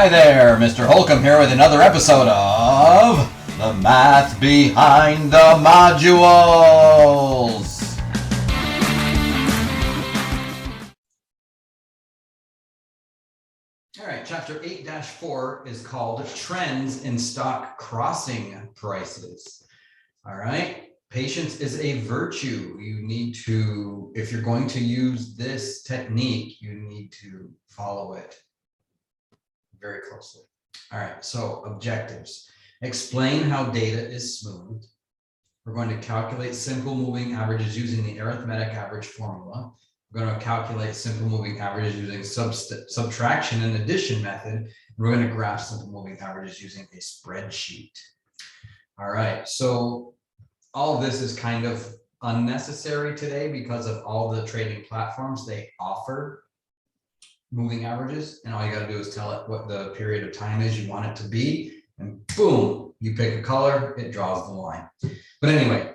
Hi there, Mr. Holcomb here with another episode of The Math Behind the Modules. All right, chapter 8-4 is called Trends in Stock Crossing Prices. All right, patience is a virtue. You need to, if you're going to use this technique, you need to follow it very closely. All right, so objectives. Explain how data is smoothed. We're going to calculate simple moving averages using the arithmetic average formula. We're going to calculate simple moving averages using subtraction and addition method. We're going to graph simple moving averages using a spreadsheet. All right, so all of this is kind of unnecessary today because of all the trading platforms they offer moving averages, and all you got to do is tell it what the period of time is you want it to be, and boom, you pick a color, it draws the line. But anyway,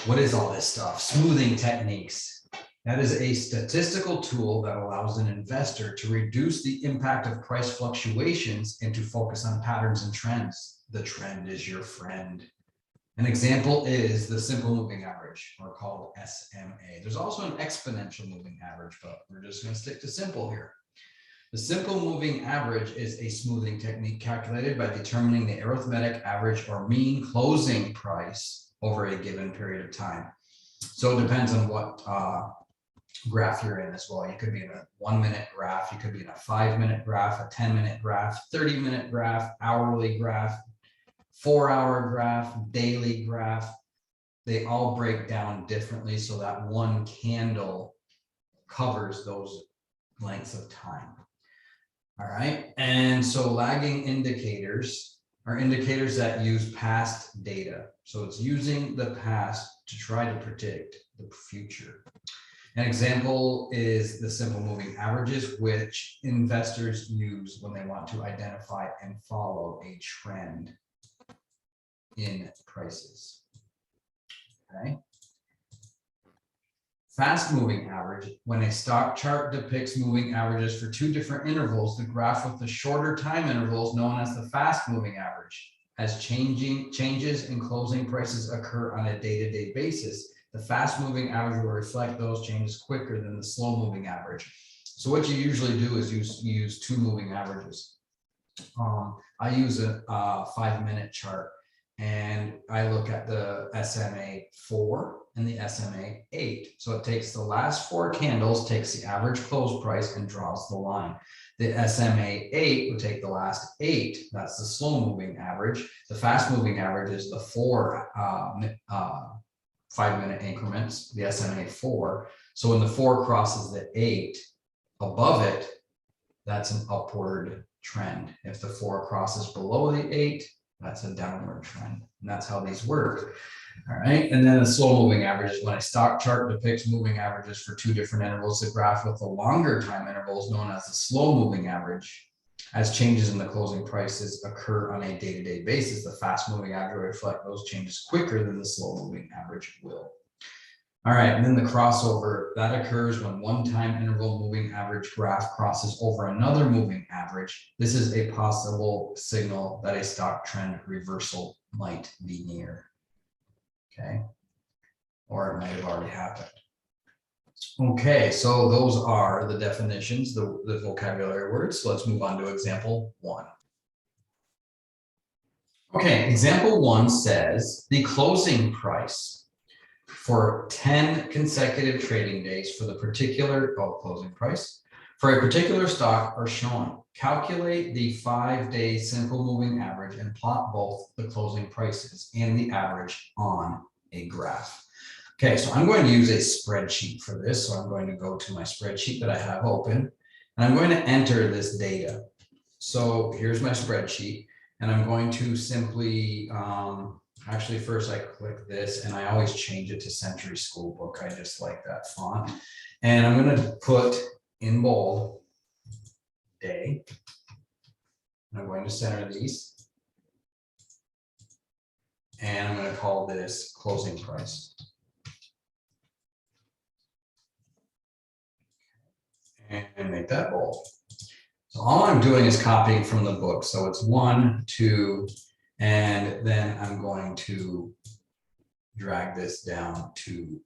what is all this stuff? Smoothing techniques. That is a statistical tool that allows an investor to reduce the impact of price fluctuations and to focus on patterns and trends. The trend is your friend. An example is the simple moving average, or called SMA. There's also an exponential moving average, but we're just going to stick to simple here. The simple moving average is a smoothing technique calculated by determining the arithmetic average or mean closing price over a given period of time. So it depends on what graph you're in as well. You could be in a 1-minute graph, you could be in a 5-minute graph, a 10-minute graph, 30-minute graph, hourly graph, 4-hour graph, daily graph. They all break down differently so that one candle covers those lengths of time. All right, and so lagging indicators are indicators that use past data. So it's using the past to try to predict the future. An example is the simple moving averages, which investors use when they want to identify and follow a trend in prices. Okay. Fast moving average. When a stock chart depicts moving averages for two different intervals, the graph with the shorter time intervals known as the fast moving average. As changes in closing prices occur on a day-to-day basis, the fast moving average will reflect those changes quicker than the slow moving average. So what you usually do is use two moving averages. I use a 5-minute chart, and I look at the SMA 4 and the SMA 8. So it takes the last 4 candles, takes the average close price, and draws the line. The SMA 8 would take the last 8. That's the slow moving average. The fast moving average is the 4 5-minute increments, the SMA 4. So when the 4 crosses the 8 above it, that's an upward trend. If the 4 crosses below the 8, that's a downward trend. And that's how these work. All right. And then the slow moving average is when a stock chart depicts moving averages for two different intervals. The graph with the longer time intervals, known as the slow moving average. As changes in the closing prices occur on a day-to-day basis, the fast moving average will reflect those changes quicker than the slow moving average will. All right, and then the crossover, that occurs when one time interval moving average graph crosses over another moving average. This is a possible signal that a stock trend reversal might be near. Okay, or it might have already happened. Okay, so those are the definitions, the vocabulary words. So let's move on to example 1. Okay, example 1 says the closing price for 10 consecutive trading days for the particular closing price for a particular stock are shown. Calculate the 5-day simple moving average and plot both the closing prices and the average on a graph. Okay, so I'm going to use a spreadsheet for this. So I'm going to go to my spreadsheet that I have open, and I'm going to enter this data. So here's my spreadsheet, and I'm going to simply, actually first I click this, and I always change it to Century School Book. I just like that font. And I'm going to put in bold day. And I'm going to center these. And I'm going to call this closing price. And make that bold. So all I'm doing is copying from the book. So it's 1, 2, and then I'm going to drag this down to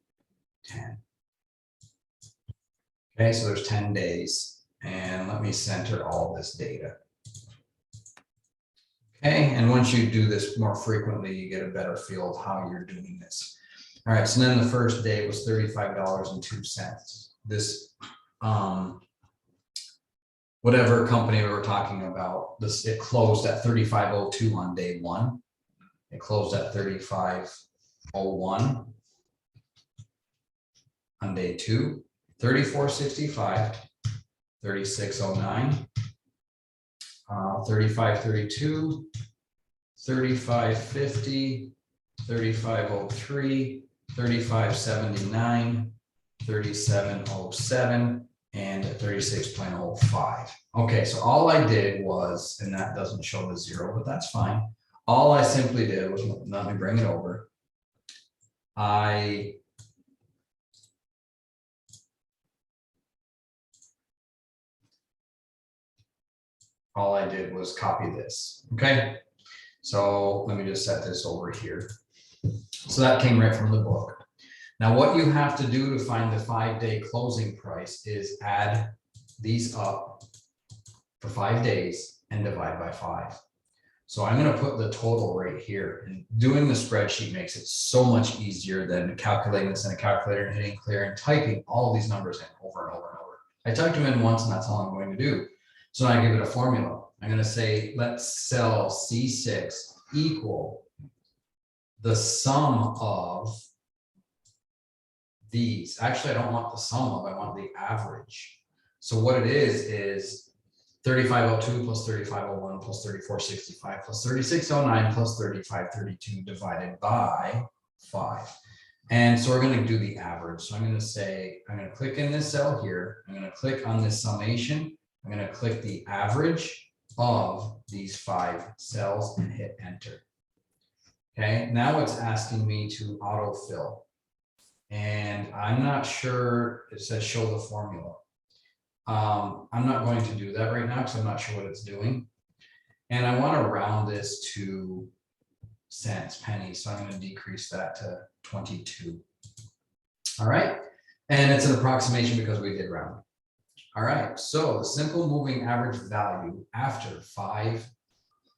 10. Okay, so there's 10 days, and let me center all this data. Okay, and once you do this more frequently, you get a better feel of how you're doing this. All right, so then the first day was $35.02. This, whatever company we were talking about, this, it closed at 35.02 on day 1. It closed at 35.01 on day 2, 34.65, 36.09, 35.32, 35.50, 35.03, 35.79, 37.07, and 36.05. Okay, so all I did was, and that doesn't show the 0, but that's fine. All I simply did was, let me bring it over. All I did was copy this. Okay, so let me just set this over here. So that came right from the book. Now, what you have to do to find the 5-day closing price is add these up for 5 days and divide by 5. So I'm going to put the total right here, and doing the spreadsheet makes it so much easier than calculating this in a calculator and hitting clear and typing all these numbers in over and over and over. I typed them in once, and that's all I'm going to do. So now I give it a formula. I'm going to say, let's cell C6 equal the sum of these. Actually, I don't want the sum of, I want the average. So what it is 35.02 plus 35.01 plus 34.65 plus 36.09 plus 35.32 divided by 5. And so we're going to do the average. So I'm going to say, I'm going to click in this cell here. I'm going to click on this summation. I'm going to click the average of these 5 cells and hit enter. Okay, now it's asking me to autofill. And I'm not sure, it says show the formula. I'm not going to do that right now because I'm not sure what it's doing. And I want to round this to cents, pennies. So I'm going to decrease that to 22. All right. And it's an approximation because we did round. All right. So the simple moving average value after 5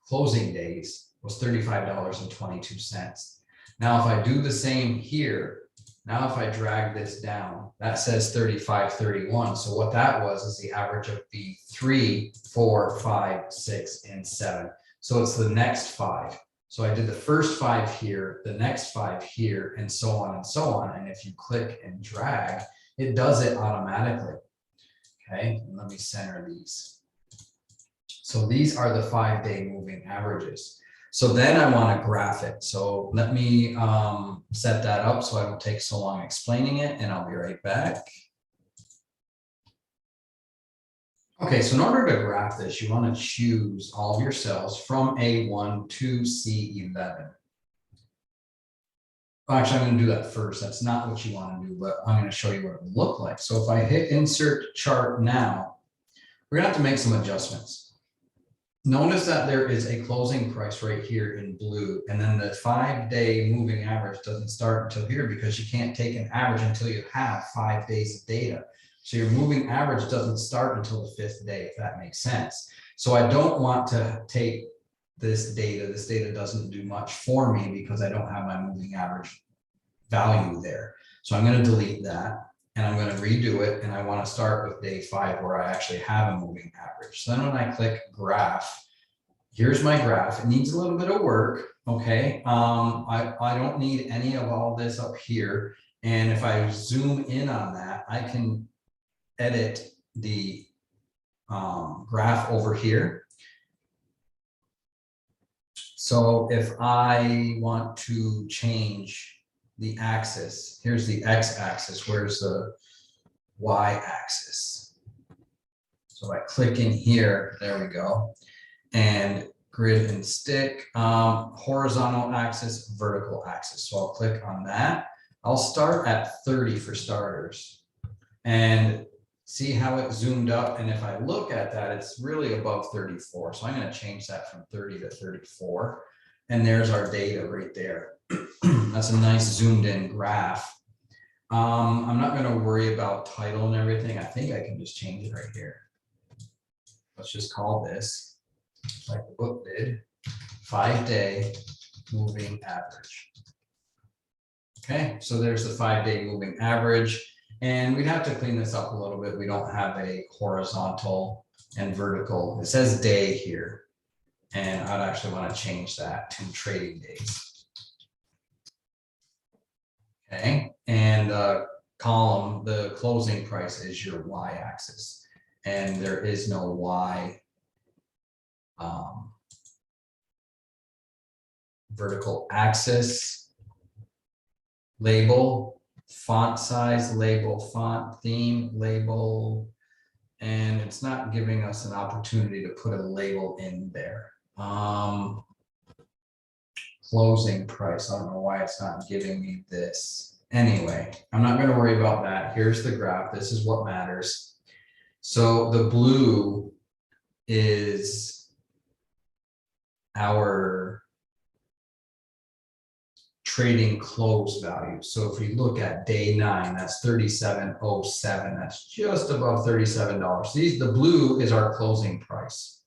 closing days was $35.22. Now, if I do the same here, now if I drag this down, that says 35.31. So what that was is the average of the 3, 4, 5, 6, and 7. So it's the next 5. So I did the first 5 here, the next 5 here, and so on and so on. And if you click and drag, it does it automatically. Okay, and let me center these. So these are the 5-day moving averages. So then I want to graph it. So let me set that up so I don't take so long explaining it, and I'll be right back. Okay, so in order to graph this, you want to choose all of your cells from A1 to C11. Well, actually, I'm going to do that first. That's not what you want to do, but I'm going to show you what it would look like. So if I hit insert chart now, we're going to have to make some adjustments. Notice that there is a closing price right here in blue, and then the 5-day moving average doesn't start until here because you can't take an average until you have 5 days of data. So your moving average doesn't start until the 5th day, if that makes sense. So I don't want to take this data. This data doesn't do much for me because I don't have my moving average value there. So I'm going to delete that. And I'm going to redo it, and I want to start with day 5 where I actually have a moving average. So then when I click graph, here's my graph. It needs a little bit of work, okay? I don't need any of all this up here. And if I zoom in on that, I can edit the graph over here. So if I want to change the axis, here's the x-axis, where's the y-axis? So I click in here, there we go, and grid and stick, horizontal axis, vertical axis. So I'll click on that. I'll start at 30 for starters. And See how it zoomed up? And if I look at that, it's really above 34. So I'm going to change that from 30 to 34. And there's our data right there. That's a nice zoomed in graph. I'm not going to worry about title and everything. I think I can just change it right here. Let's just call this, like the book did, 5-day moving average. Okay, so there's the 5-day moving average. And we'd have to clean this up a little bit. We don't have a horizontal and vertical. It says day here. And I'd actually want to change that to trading days. Okay, and column, the closing price is your y-axis. And there is no y vertical axis. Label, font size, label, font theme, label, and it's not giving us an opportunity to put a label in there. Closing price, I don't know why it's not giving me this. Anyway, I'm not going to worry about that. Here's the graph. This is what matters. So the blue is our trading close value. So if we look at day 9, that's 37.07. That's just above $37. The blue is our closing price,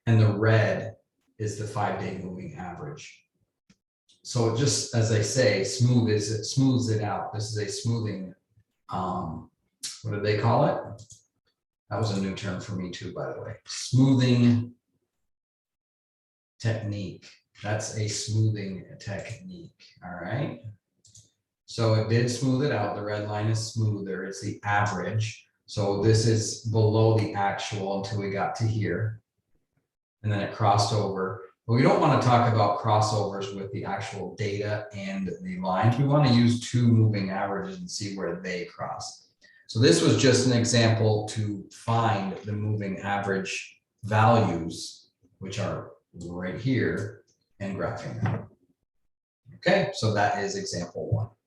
and the red is the 5-day moving average. So it just, as I say, smooths it out. This is a smoothing. What do they call it? That was a new term for me too, by the way. Smoothing technique. That's a smoothing technique, all right? So it did smooth it out. The red line is smoother. It's the average. So this is below the actual until we got to here. And then it crossed over. But we don't want to talk about crossovers with the actual data and the lines. We want to use two moving averages and see where they cross. So this was just an example to find the moving average values, which are right here, and graphing them. Okay, so that is example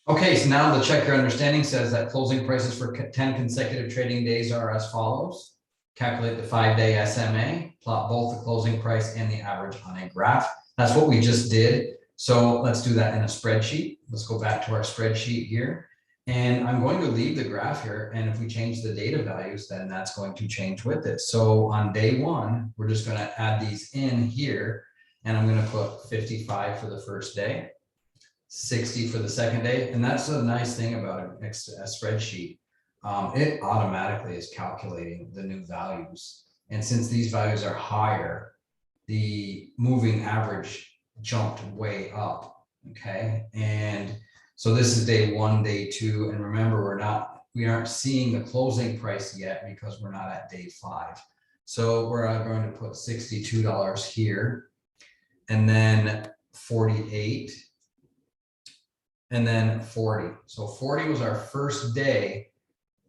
1. Okay, so now the check your understanding says that closing prices for 10 consecutive trading days are as follows. Calculate the 5-day SMA, plot both the closing price and the average on a graph. That's what we just did. So let's do that in a spreadsheet. Let's go back to our spreadsheet here. And I'm going to leave the graph here. And if we change the data values, then that's going to change with it. So on day 1, we're just going to add these in here. And I'm going to put 55 for the first day, 60 for the second day. And that's a nice thing about a spreadsheet. It automatically is calculating the new values. And since these values are higher, the moving average jumped way up. Okay. And so this is day 1, day 2. And remember, we aren't seeing the closing price yet because we're not at day 5. So we're going to put $62 here, and then 48, and then 40. So 40 was our first day.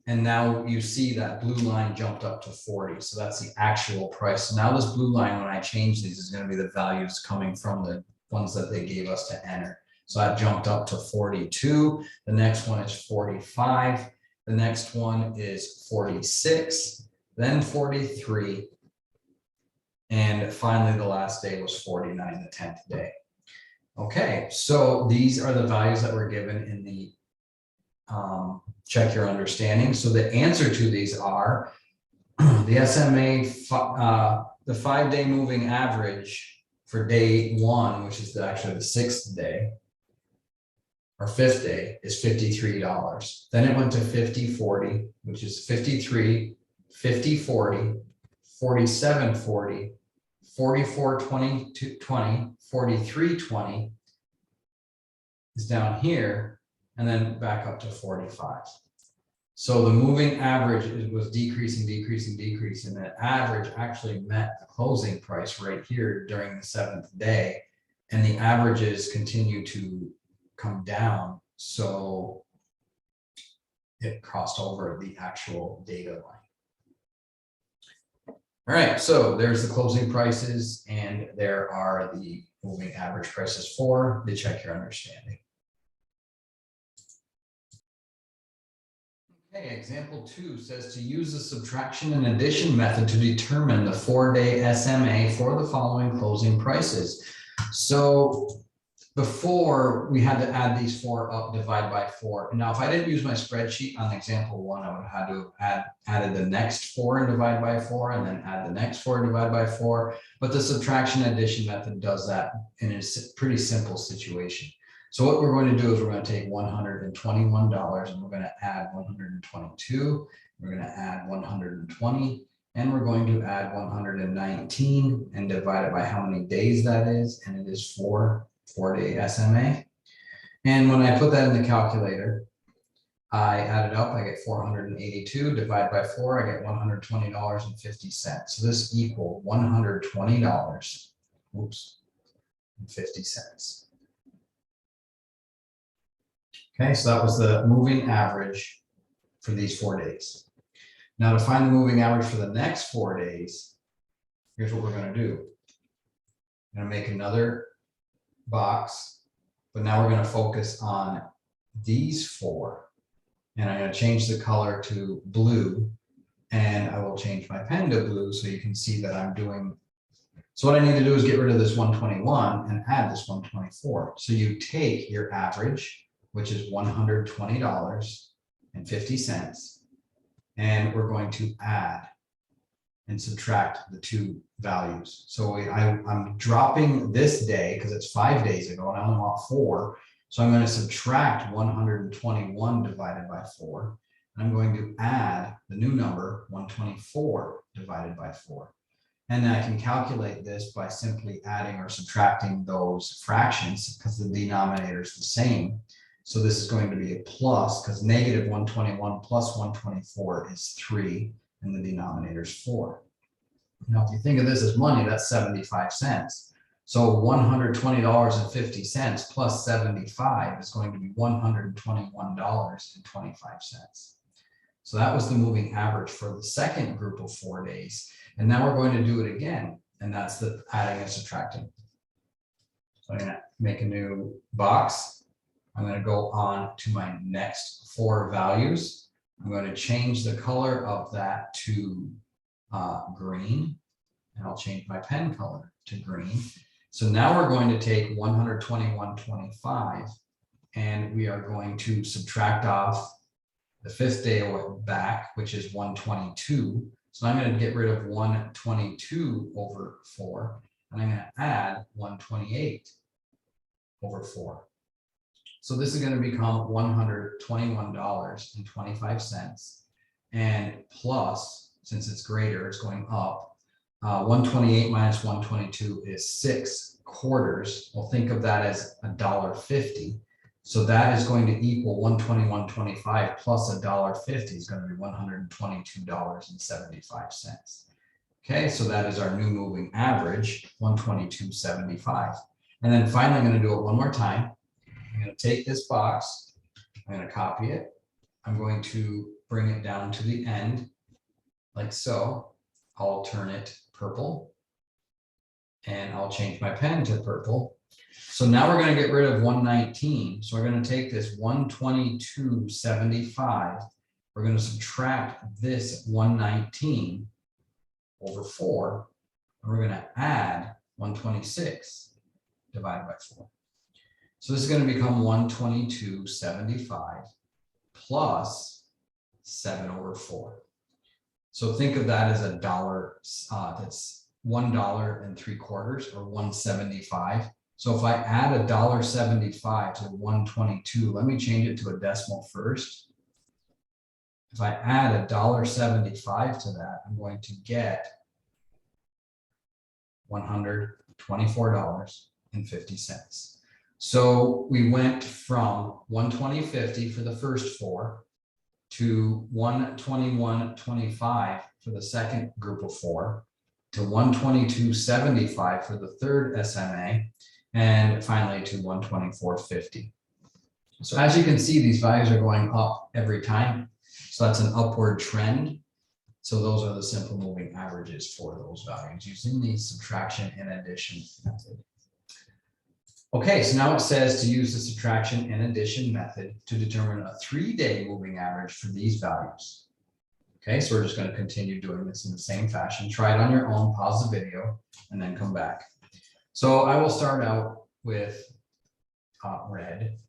And now you see that blue line jumped up to 40. So that's the actual price. So now this blue line, when I change these, is going to be the values coming from the ones that they gave us to enter. So that jumped up to 42. The next one is 45. The next one is 46, then 43. And finally, the last day was 49, the 10th day. Okay, so these are the values that were given in the check your understanding. So the answer to these are the SMA, the 5-day moving average for day 1, which is actually the 6th day, or 5th day, is $53. Then it went to 50-40, which is 53, 50-40, 47-40, 44-20, 43-20 is down here, and then back up to 45. So the moving average was decreasing. The average actually met the closing price right here during the 7th day, and the averages continue to come down. So it crossed over the actual data line. All right, so there's the closing prices, and there are the moving average prices for the check your understanding. Okay, example 2 says to use the subtraction and addition method to determine the 4-day SMA for the following closing prices. So before we had to add these 4 up, divide by 4. Now, if I didn't use my spreadsheet on example 1, I would have had to have added the next 4 and divide by 4, and then add the next 4 and divide by 4. But the subtraction and addition method does that in a pretty simple situation. So what we're going to do is we're going to take $121 and we're going to add 122. We're going to add 120. And we're going to add 119 and divide it by how many days that is. And it is 4-day SMA. And when I put that in the calculator, I add it up, I get 482, divide by 4, I get $120.50. So this equals $120, and 50 cents. Okay, so that was the moving average for these 4 days. Now to find the moving average for the next 4 days, here's what we're going to do. I'm going to make another box, but now we're going to focus on these 4. And I'm going to change the color to blue, and I will change my pen to blue so you can see that I'm doing. So what I need to do is get rid of this 121 and add this 124. So you take your average, which is $120.50, and we're going to add and subtract the 2 values. So I'm dropping this day because it's 5 days ago and I only want 4. So I'm going to subtract 121 divided by 4. And I'm going to add the new number 124 divided by 4. And then I can calculate this by simply adding or subtracting those fractions because the denominator is the same. So this is going to be a plus because negative 121 plus 124 is 3 and the denominator is 4. Now, if you think of this as money, that's 75 cents. So $120.50 plus 75 is going to be $121.25. So that was the moving average for the second group of 4 days. And now we're going to do it again. And that's the adding and subtracting. So I'm going to make a new box. I'm going to go on to my next 4 values. I'm going to change the color of that to green, and I'll change my pen color to green. So now we're going to take 121.25 and we are going to subtract off the 5th day back, which is 122. So I'm going to get rid of 122 over 4, and I'm going to add 128 over 4. So this is going to become $121.25, and plus, since it's greater, it's going up. 128 minus 122 is 6 quarters. We'll think of that as $1.50. So that is going to equal 121.25 plus $1.50 is going to be $122.75. Okay, so that is our new moving average, 122.75. And then finally, I'm going to do it one more time. I'm going to take this box, I'm going to copy it. I'm going to bring it down to the end, like so. I'll turn it purple, and I'll change my pen to purple. So now we're going to get rid of 119. So we're going to take this 122.75. We're going to subtract this 119 over 4, and we're going to add 126 divided by 4. So this is going to become 122.75 plus 7 over 4. So think of that as $1. That's $1.75 or 175. So if I add $1.75 to 122, let me change it to a decimal first. If I add $1.75 to that, I'm going to get $124.50. So we went from 120.50 for the first 4 to 121.25 for the second group of 4 to 122.75 for the third SMA, and finally to 124.50. So as you can see, these values are going up every time. So that's an upward trend. So those are the simple moving averages for those values using the subtraction and addition method. Okay, so now it says to use the subtraction and addition method to determine a 3-day moving average for these values. Okay, so we're just going to continue doing this in the same fashion. Try it on your own, pause the video, and then come back. So I will start out with red.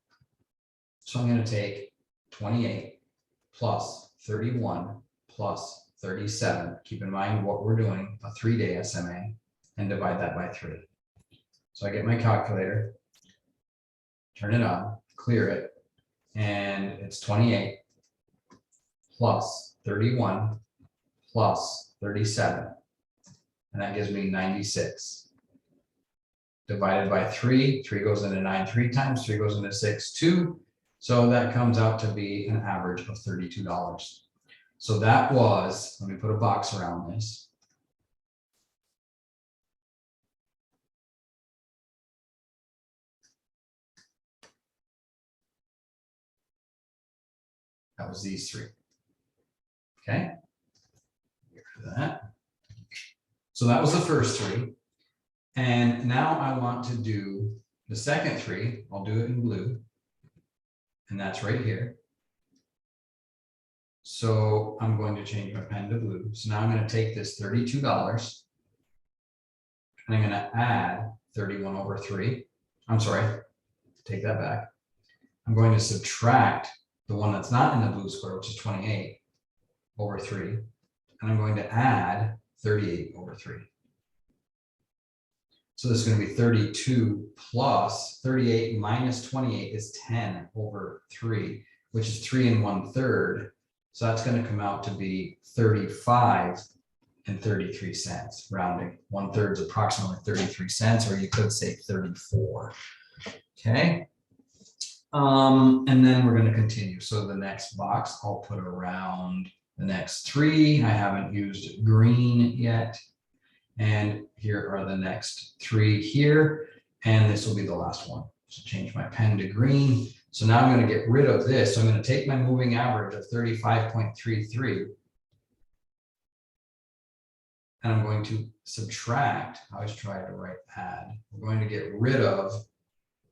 So I'm going to take 28 plus 31 plus 37. Keep in mind what we're doing, a 3-day SMA, and divide that by 3. So I get my calculator, turn it on, clear it, and it's 28 plus 31 plus 37, and that gives me 96. Divided by 3, 3 goes into 9 3 times, 3 goes into 6, 2. So that comes out to be an average of $32. So that was, let me put a box around this. That was these 3. Okay. Get rid of that. So that was the first 3. And now I want to do the second 3. I'll do it in blue. And that's right here. So I'm going to change my pen to blue. So now I'm going to take this $32 and I'm going to add 31 over 3. I'm sorry, take that back. I'm going to subtract the one that's not in the blue square, which is 28 over 3. And I'm going to add 38 over 3. So this is going to be 32 plus 38 minus 28 is 10 over 3, which is 3 1/3. So that's going to come out to be 35 and 33 cents, rounding. 1/3 is approximately 33 cents, or you could say 34. Okay. And then we're going to continue. So the next box I'll put around the next 3. I haven't used green yet. And here are the next 3 here. And this will be the last one. So change my pen to green. So now I'm going to get rid of this. So I'm going to take my moving average of 35.33. And I'm going to subtract. I always try to write add. We're going to get rid of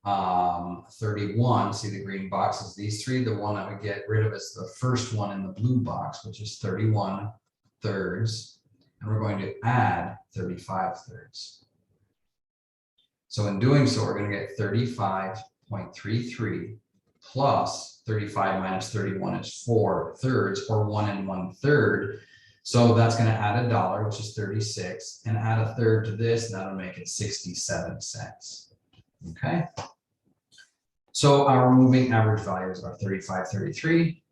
31. See the green boxes, these 3. The one that we get rid of is the first one in the blue box, which is 31 thirds. And we're going to add 35 thirds. So in doing so, we're going to get 35.33 plus 35 minus 31 is 4 thirds, or 1 1/3. So that's going to add $1, which is 36, and add a third to this, and that'll make it 67 cents. Okay. So our moving average values are 35, 33.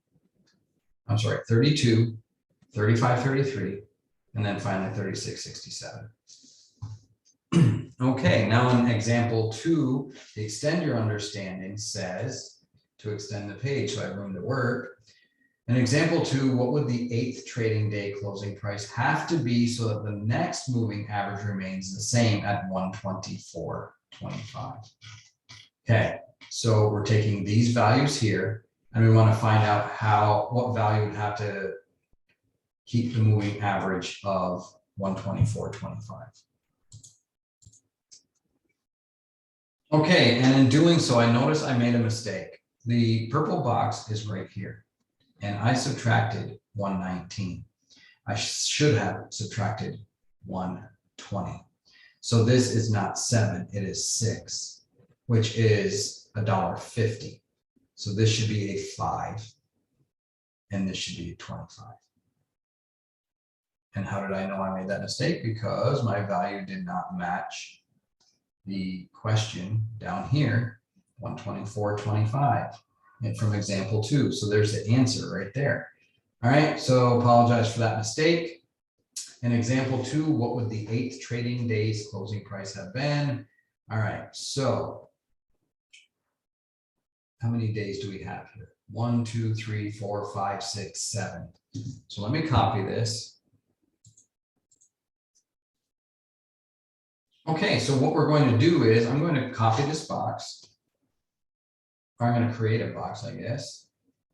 I'm sorry, 32, 35, 33. And then finally 36.67. Okay, now in example 2, the extend your understanding says to extend the page, so I have room to work. In example 2, what would the 8th trading day closing price have to be so that the next moving average remains the same at 124.25? Okay, so we're taking these values here, and we want to find out what value would have to keep the moving average of 124.25. Okay, and in doing so, I noticed I made a mistake. The purple box is right here, and I subtracted 119. I should have subtracted 120. So this is not 7, it is 6, which is $1.50. So this should be a 5, and this should be a 25. And how did I know I made that mistake? Because my value did not match the question down here, 124.25, and from example 2. So there's the answer right there. All right, so apologize for that mistake. In example 2, what would the 8th trading day's closing price have been? All right, so how many days do we have here? 1, 2, 3, 4, 5, 6, 7. So let me copy this. Okay, so what we're going to do is I'm going to copy this box. Or I'm going to create a box, I guess,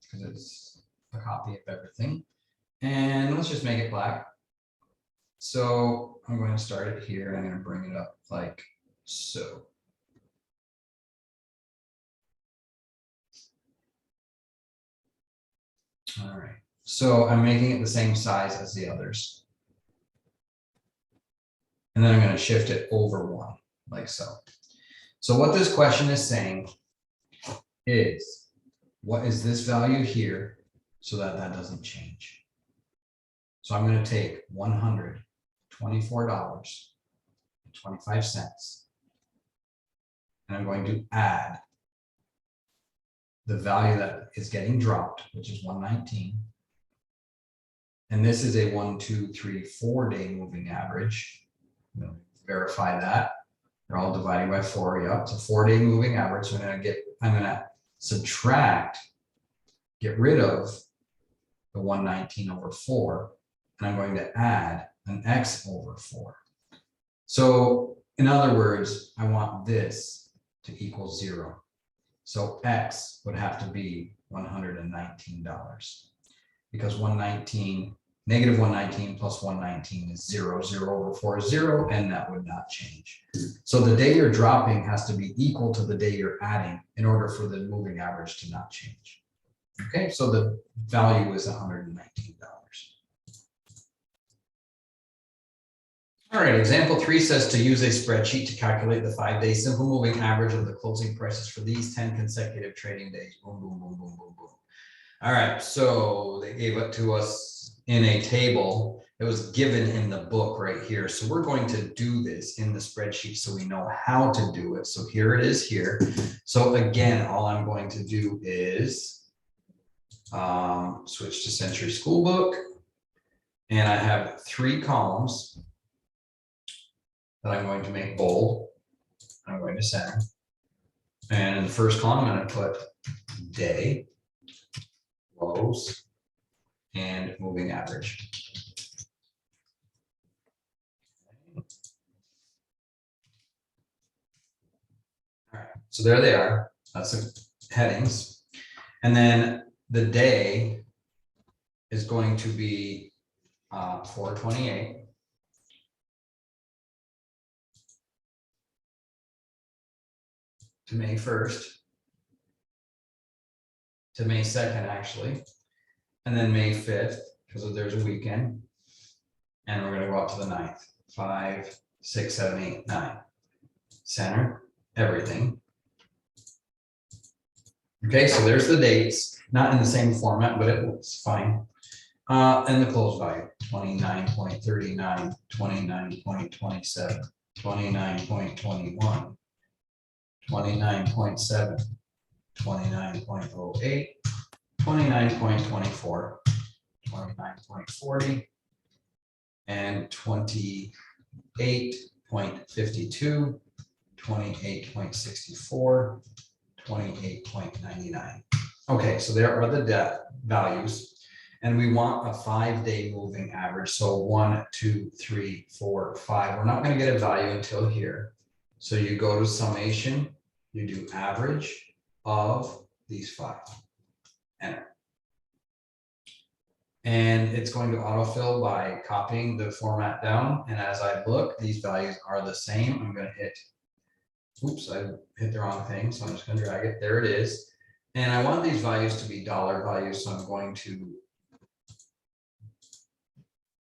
because it's a copy of everything. And let's just make it black. So I'm going to start it here. I'm going to bring it up like so. All right, so I'm making it the same size as the others. And then I'm going to shift it over 1, like so. So what this question is saying is, what is this value here so that that doesn't change? So I'm going to take $124.25, and I'm going to add the value that is getting dropped, which is 119. And this is a 1, 2, 3, 4 day moving average. Verify that. They're all dividing by 4. Yep, it's a 4 day moving average. So I'm going to subtract, get rid of the 119 over 4, and I'm going to add an x over 4. So in other words, I want this to equal 0. So x would have to be $119, because negative 119 plus 119 is 0. 0 over 4 is 0, and that would not change. So the day you're dropping has to be equal to the day you're adding in order for the moving average to not change. Okay, so the value is $119. All right, example 3 says to use a spreadsheet to calculate the 5-day simple moving average of the closing prices for these 10 consecutive trading days. Boom, boom, boom, boom, boom, boom. All right, so they gave it to us in a table. It was given in the book right here. So we're going to do this in the spreadsheet so we know how to do it. So here it is here. So again, all I'm going to do is switch to Century School Book. And I have 3 columns that I'm going to make bold. I'm going to center. And in the first column, I'm going to put day, lows, and moving average. All right, so there they are. That's the headings. And then the day is going to be 4/28. To May 1st, to May 2nd, actually, and then May 5th, because there's a weekend, and we're going to go up to the 9th. 5, 6, 7, 8, 9. Center, everything. Okay, so there's the dates, not in the same format, but it looks fine. And the close value, 29.39, 29.27, 29.21. 29.7, 29.08, 29.24, 29.40, and 28.52, 28.64, 28.99. Okay, so there are the values, and we want a 5-day moving average. So 1, 2, 3, 4, 5. We're not going to get a value until here. So you go to summation, you do average of these 5, enter. And it's going to autofill by copying the format down. And as I look, these values are the same. I'm going to hit, oops, I hit the wrong thing. So I'm just going to drag it. There it is. And I want these values to be dollar values. So I'm going to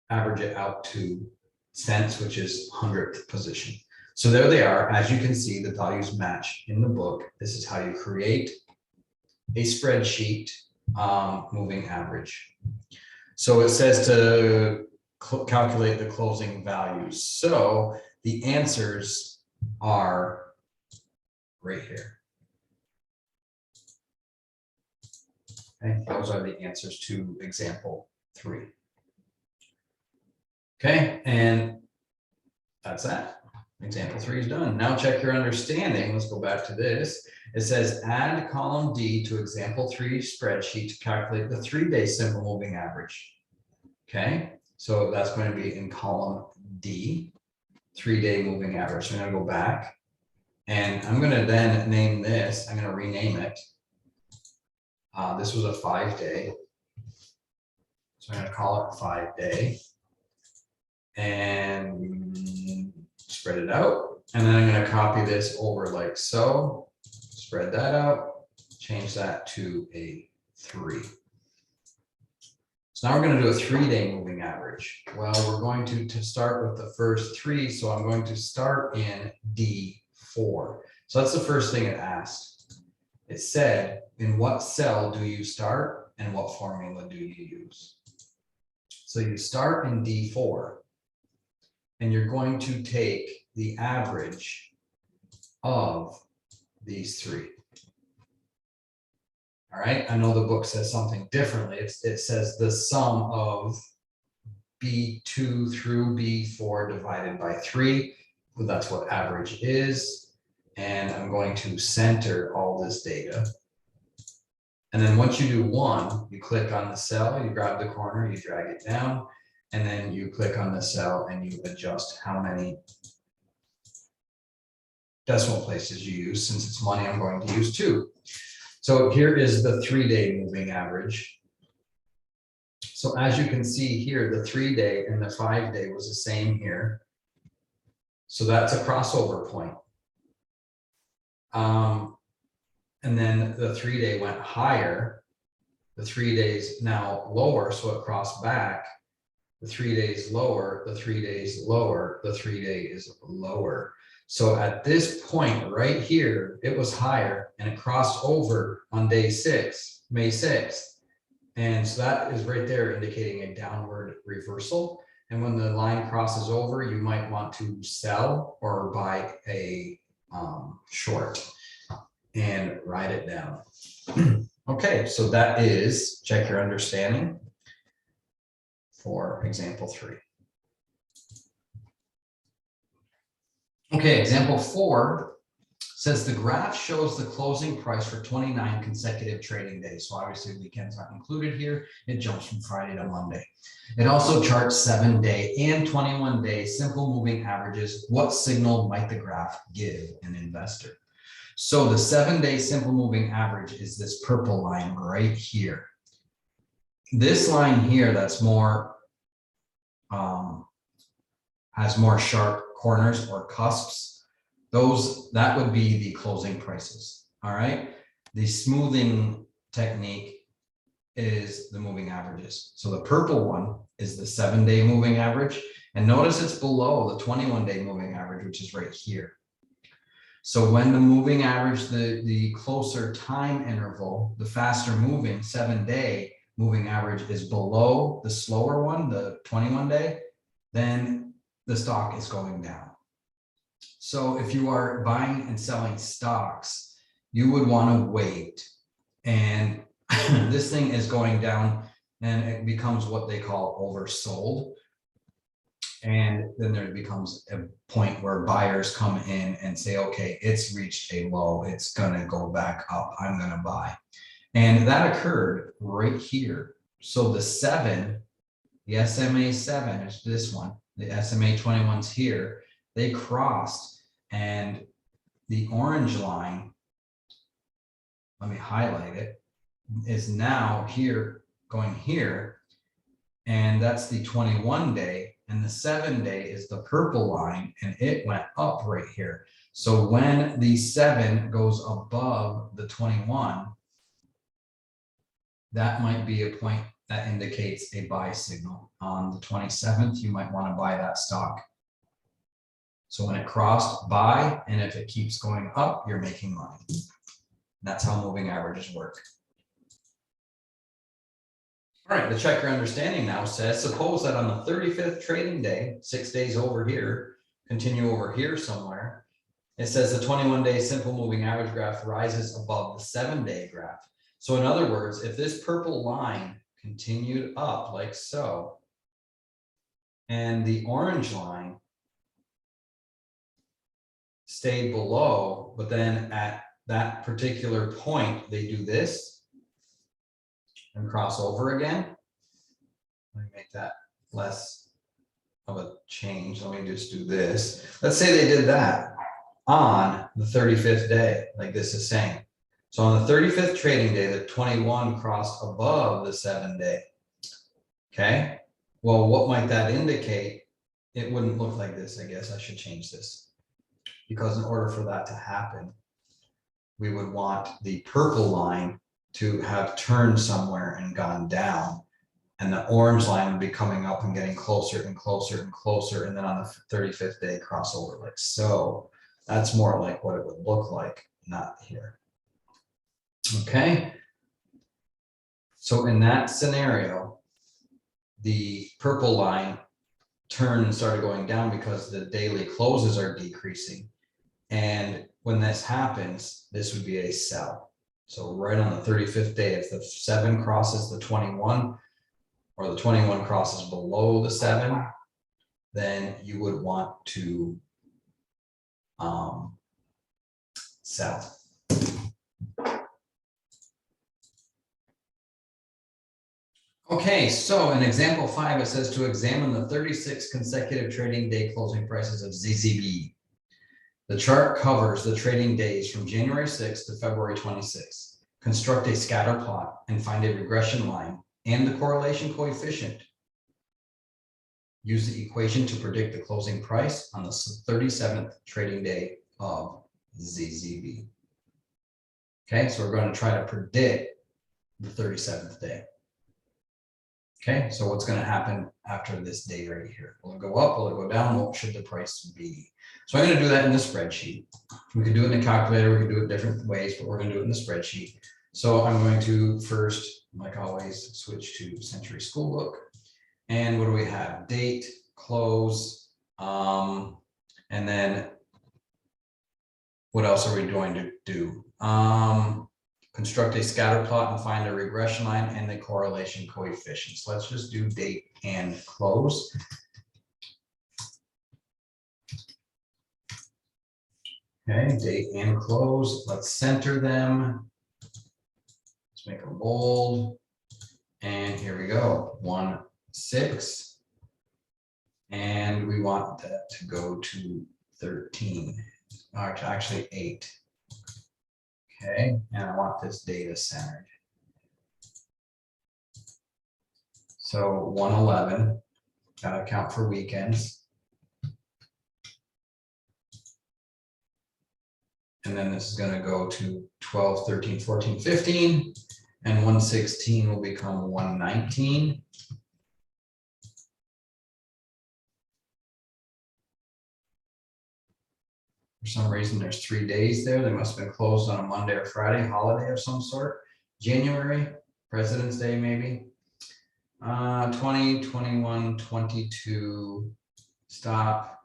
average it out to cents, which is 100th position. So there they are. As you can see, the values match in the book. This is how you create a spreadsheet moving average. So it says to calculate the closing values. So the answers are right here. Okay, those are the answers to example 3. Okay, and that's that. Example 3 is done. Now check your understanding. Let's go back to this. It says add column D to example 3 spreadsheet to calculate the 3-day simple moving average. Okay, so that's going to be in column D, 3-day moving average. So I'm going to go back and I'm going to then name this. I'm going to rename it. This was a 5-day. So I'm going to call it 5-day and spread it out. And then I'm going to copy this over like so, spread that out, change that to a 3. So now we're going to do a 3-day moving average. Well, we're going to start with the first 3. So I'm going to start in D4. So that's the first thing it asked. It said, in what cell do you start and what formula do you use? So you start in D4 and you're going to take the average of these 3. All right, I know the book says something differently. It says the sum of B2 through B4 divided by 3. Well, that's what average is. And I'm going to center all this data. And then once you do 1, you click on the cell, you grab the corner, you drag it down, and then you click on the cell and you adjust how many decimal places you use. Since it's money, I'm going to use 2. So here is the 3-day moving average. So as you can see here, the 3-day and the 5-day was the same here. So that's a crossover point. And then the 3-day went higher. The 3 days now lower, so it crossed back. The 3 days lower, the 3 days lower, the 3-day is lower. So at this point right here, it was higher and it crossed over on day 6, May 6th. And so that is right there indicating a downward reversal. And when the line crosses over, you might want to sell or buy a short and write it down. Okay, so that is check your understanding for example 3. Okay, example 4 says the graph shows the closing price for 29 consecutive trading days. So obviously weekends aren't included here. It jumps from Friday to Monday. It also charts 7-day and 21-day simple moving averages. What signal might the graph give an investor? So the 7-day simple moving average is this purple line right here. This line here that's more has more sharp corners or cusps, that would be the closing prices. All right, the smoothing technique is the moving averages. So the purple one is the 7-day moving average, and notice it's below the 21-day moving average, which is right here. So when the moving average, the closer time interval, the faster moving 7-day moving average is below the slower one, the 21-day, then the stock is going down. So if you are buying and selling stocks, you would want to wait. And this thing is going down and it becomes what they call oversold. And then there becomes a point where buyers come in and say, okay, it's reached a low, it's gonna go back up, I'm gonna buy. And that occurred right here. So the 7, the SMA 7 is this one, the SMA 21's here, they crossed, and the orange line, let me highlight it, is now here, going here, and that's the 21-day, and the 7-day is the purple line, and it went up right here. So when the 7 goes above the 21, that might be a point that indicates a buy signal. On the 27th, you might want to buy that stock. So when it crossed, buy, and if it keeps going up, you're making money. That's how moving averages work. All right, the check your understanding now says, suppose that on the 35th trading day, 6 days over here, continue over here somewhere, it says the 21-day simple moving average graph rises above the 7-day graph. So in other words, if this purple line continued up like so, and the orange line stayed below, but then at that particular point, they do this and cross over again. Let me make that less of a change. Let me just do this. Let's say they did that on the 35th day, like this is saying. So on the 35th trading day, the 21 crossed above the 7-day. Okay. Well, what might that indicate? It wouldn't look like this. I guess I should change this, because in order for that to happen, we would want the purple line to have turned somewhere and gone down. And the orange line would be coming up and getting closer and closer and closer. And then on the 35th day, cross over like so. That's more like what it would look like, not here. Okay. So in that scenario, the purple line started going down because the daily closes are decreasing. And when this happens, this would be a sell. So right on the 35th day, if the 7 crosses the 21, or the 21 crosses below the 7, then you would want to sell. Okay, so in example 5, it says to examine the 36 consecutive trading day closing prices of ZZB. The chart covers the trading days from January 6th to February 26th. Construct a scatter plot and find a regression line and the correlation coefficient. Use the equation to predict the closing price on the 37th trading day of ZZB. Okay, so we're going to try to predict the 37th day. Okay, so what's going to happen after this day right here? Will it go up? Will it go down? What should the price be? So I'm going to do that in the spreadsheet. We could do it in the calculator. We could do it different ways, but we're going to do it in the spreadsheet. So I'm going to first, like always, switch to Century Schoolbook. And what do we have? Date, close, and then what else are we going to do? Construct a scatter plot and find a regression line and the correlation coefficients. Let's just do date and close. Okay, date and close. Let's center them. Let's make them bold. And here we go. 1, 6. And we want that to go to 13, or actually 8. Okay, and I want this data centered. So 111, gotta account for weekends. And then this is gonna go to 12, 13, 14, 15, and 116 will become 119. For some reason, there's 3 days there. They must have been closed on a Monday or Friday, holiday of some sort. January, President's Day, maybe. 20, 21, 22, stop.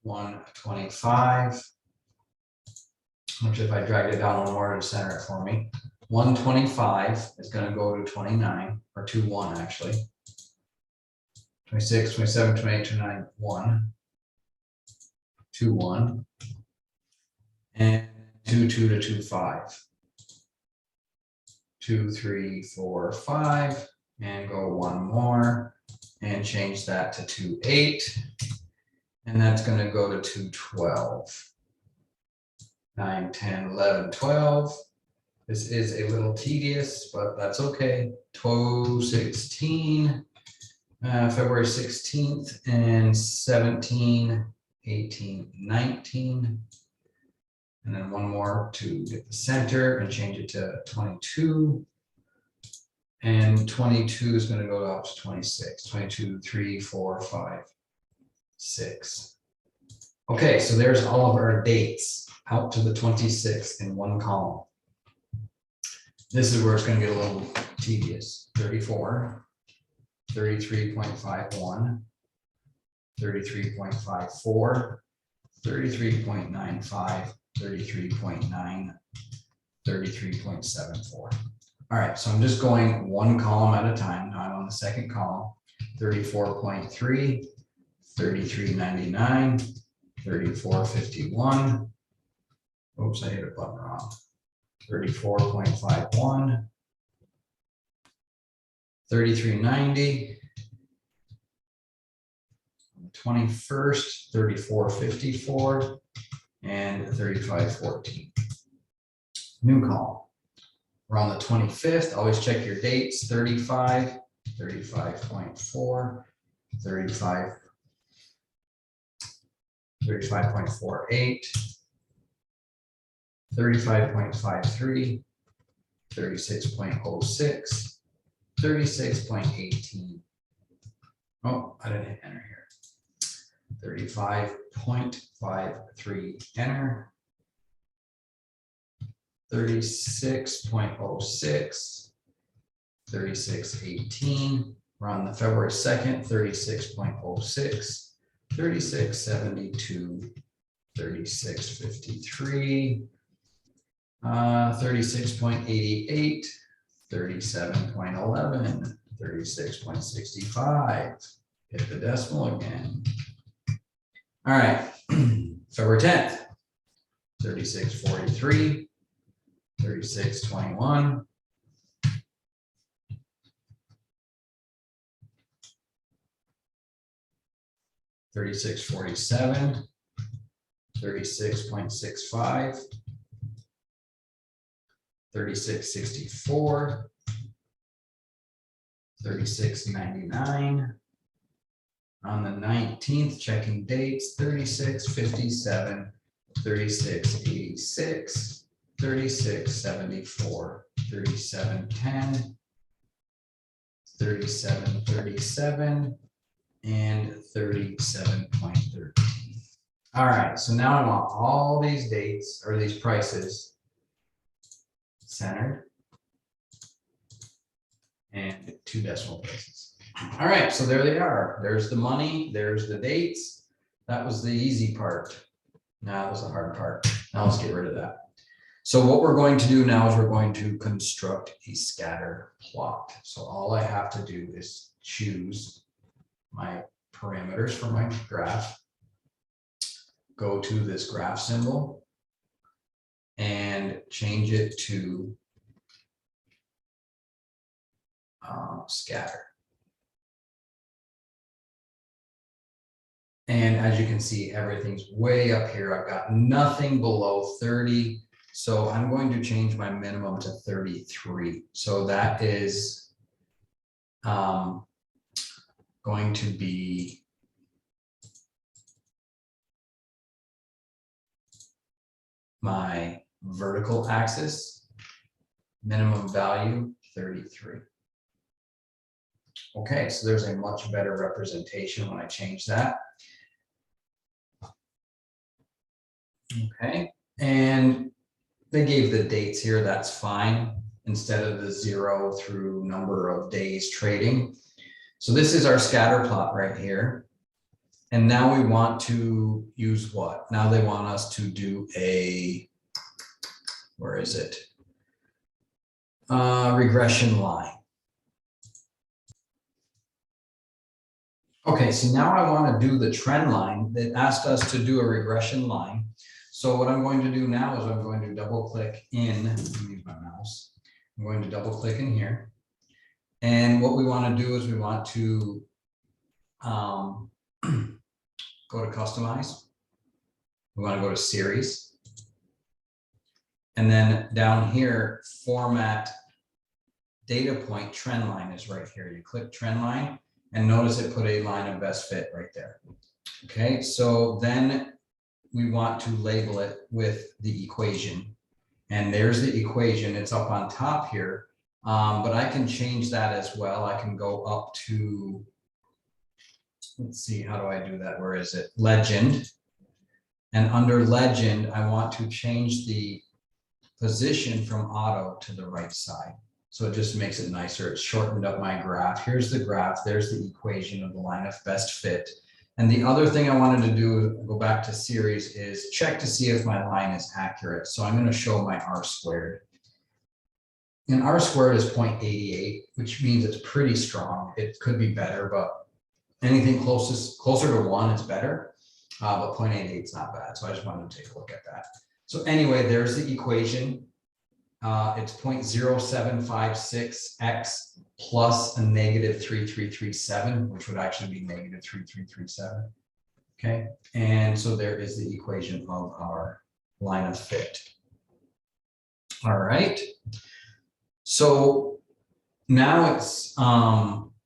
125. Which if I drag it down one more to center it for me. 125 is going to go to 29, or 21 actually. 26, 27, 28, 29, 1. 2, 1, and 2, 2 to 2, 5. 2, 3, 4, 5, and go one more, and change that to 2, 8, and that's going to go to 2, 12. 9, 10, 11, 12. This is a little tedious, but that's okay. 12, 16, February 16th, and 17. 18, 19, and then one more to get the center and change it to 22, and 22 is going to go out to 26, 22, 3, 4, 5, 6. Okay, so there's all of our dates out to the 26th in one column. This is where it's going to get a little tedious. 34, 33.51, 33.54, 33.95, 33.9, 33.74. All right, so I'm just going one column at a time. Now I'm on the second column. 34.3, 33.99, 34.51. Oops, I hit a button wrong. 34.51, 33.90. 21st, 34.54, and 35.14. New column. We're on the 25th. Always check your dates. 35, 35.4, 35, 35.48, 35.53, 36.06, 36.18. Oh, I didn't hit enter here. 35.53, enter. 36.06, 36.18. We're on the February 2nd, 36.06, 36.72, 36.53, 36.88, 37.11, 36.65. Hit the decimal again. All right, February 10th, 36.43, 36.21, 36.47, 36.65, 36.64, 36.99. On the 19th, checking dates, 36.57, 36.86, 36.74, 37.10, 37.37, and 37.13. All right, so now I want all these dates or these prices centered and 2 decimal places. All right, so there they are. There's the money, there's the dates. That was the easy part. Now that was the hard part. Now let's get rid of that. So what we're going to do now is we're going to construct a scatter plot. So all I have to do is choose my parameters for my graph, go to this graph symbol and change it to scatter. And as you can see, everything's way up here. I've got nothing below 30. So I'm going to change my minimum to 33. So that is going to be my vertical axis, minimum value 33. Okay, so there's a much better representation when I change that. Okay, and they gave the dates here, that's fine, instead of the 0 through number of days trading. So this is our scatter plot right here. And now we want to use what? Now they want us to do a, where is it? Regression line. Okay, so now I want to do the trend line. They asked us to do a regression line. So what I'm going to do now is I'm going to double click in, let me use my mouse. I'm going to double click in here. And what we want to do is we want to go to customize. We want to go to series. And then down here, format data point trend line is right here. You click trend line and notice it put a line of best fit right there. Okay, so then we want to label it with the equation. And there's the equation, it's up on top here, but I can change that as well. I can go up to, let's see, how do I do that? Where is it? Legend. And under legend, I want to change the position from auto to the right side. So it just makes it nicer. It's shortened up my graph. Here's the graph. There's the equation of the line of best fit. And the other thing I wanted to do, go back to series, is check to see if my line is accurate. So I'm going to show my R squared. And R squared is 0.88, which means it's pretty strong. It could be better, but anything closer to 1 is better. But 0.88 is not bad. So I just wanted to take a look at that. So anyway, there's the equation. It's 0.0756x plus a negative 3337, which would actually be negative 3337. Okay, and so there is the equation of our line of fit. All right, so now it's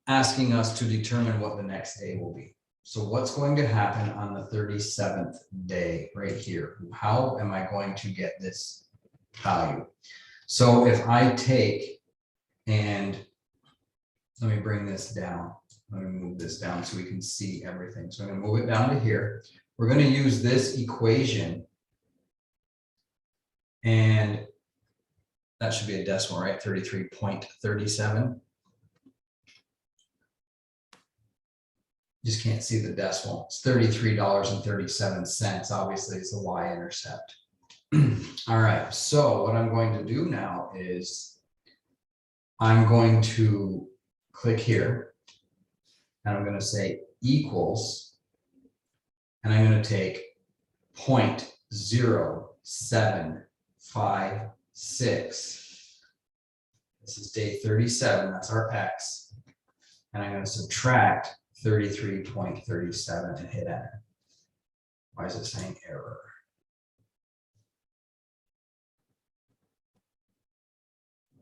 asking us to determine what the next day will be. So what's going to happen on the 37th day right here? How am I going to get this value? So if I take and let me bring this down. Let me move this down so we can see everything. So I'm going to move it down to here. We're going to use this equation, and that should be a decimal, right? 33.37. Just can't see the decimal. It's $33.37. Obviously, it's the y-intercept. All right, so what I'm going to do now is I'm going to click here, and I'm going to say equals, and I'm going to take 0.0756. This is day 37, that's our x. And I'm going to subtract 33.37 and hit enter. Why is it saying error?